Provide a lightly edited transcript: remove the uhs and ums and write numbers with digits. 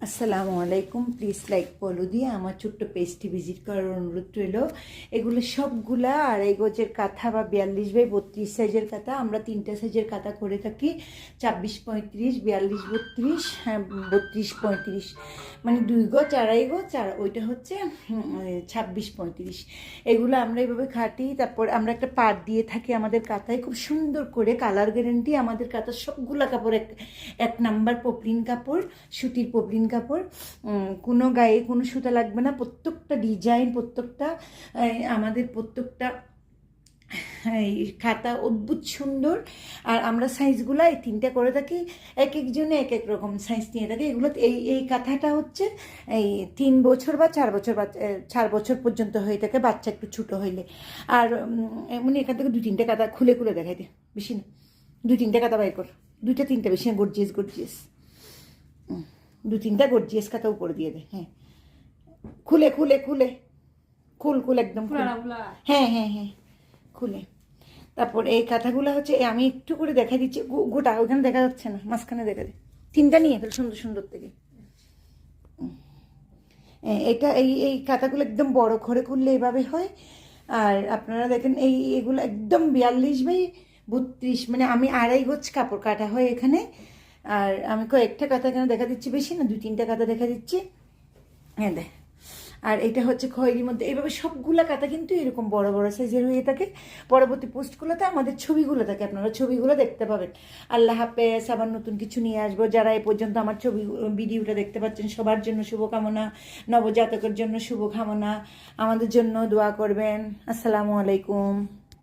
আসসালামু আলাইকুম। Please like follow দিয়ে আমার ছোট্ট পেজটি ভিজিট করার অনুরোধ রইল। এগুলো সবগুলা আড়াই গজের কাঁথা বা 42x32 সাইজের কাঁথা। আমরা 3টা সাইজের কাঁথা করে থাকি, 24-35, 42-32, হ্যাঁ 32-35, মানে 2 গজ আড়াই গজ, আর ওইটা হচ্ছে 26-35। এগুলো আমরা এইভাবে খাটি। তারপর আমরা একটা পাট দিয়ে থাকি আমাদের কাঁথায়, খুব সুন্দর করে কালার গ্যারেন্টি। আমাদের কাঁথার সবগুলা কাপড় এক নাম্বার পপলিন কাপড়, সুতির পপলিন কাপড়। কোনো গায়ে কোনো সুতা লাগবে না। প্রত্যেকটা ডিজাইন, প্রত্যেকটা আমাদের প্রত্যেকটা খাতা অদ্ভুত সুন্দর। আর আমরা সাইজগুলো এই 3টা করে থাকি, এক একজনে এক এক রকম সাইজ নিয়ে থাকি। এগুলো এই কাঁথাটা হচ্ছে এই 3 বছর বা 4 বছর, 4 বছর পর্যন্ত হয়ে থাকে, বাচ্চা একটু ছোটো হইলে। আর এমনি এখান থেকে 2-3টে কাঁথা খুলে খুলে দেখাই দে, বেশি না, 2-3টে কাঁথা বাই কর, 2-3টা, বেশি না। গর্জিয়াস 2-3টা গর্জিয়াস কাঁথা উপরে দিয়ে দে। হ্যাঁ, খুলে খুল একদম, হ্যাঁ খুলে। তারপর এই কাঁথাগুলো হচ্ছে আমি একটু করে দেখা দিচ্ছি, গোটা ওখানে দেখা যাচ্ছে না, মাঝখানে দেখা দিই। 3টা নিয়ে ফেল সুন্দর সুন্দর থেকে। এটা এই কাঁথাগুলো একদম বড় করে খুললে এইভাবে হয়। আর আপনারা দেখেন এগুলো একদম 42x32, মানে আমি আড়াই গজ কাপড় কাটা হয় এখানে। আর আমি কয়েকটা কাঁথা এখানে দেখা দিচ্ছি, বেশি না, 2-3টা কাঁথা দেখা দিচ্ছি। হ্যাঁ দেখ। আর এটা হচ্ছে খয়েরির মধ্যে। এইভাবে সবগুলা কাঁথা কিন্তু এরকম বড় বড় সাইজের হয়ে থাকে। পরবর্তী পোস্টগুলোতে আমাদের ছবিগুলো থাকে, আপনারা ছবিগুলো দেখতে পাবেন। আল্লাহ হাফেজ। আবার নতুন কিছু নিয়ে আসবো। যারা এ পর্যন্ত আমার ভিডিওটা দেখতে পাচ্ছেন, সবার জন্য শুভকামনা, নবজাতকের জন্য শুভকামনা, আমাদের জন্য দোয়া করবেন। আসসালামু আলাইকুম।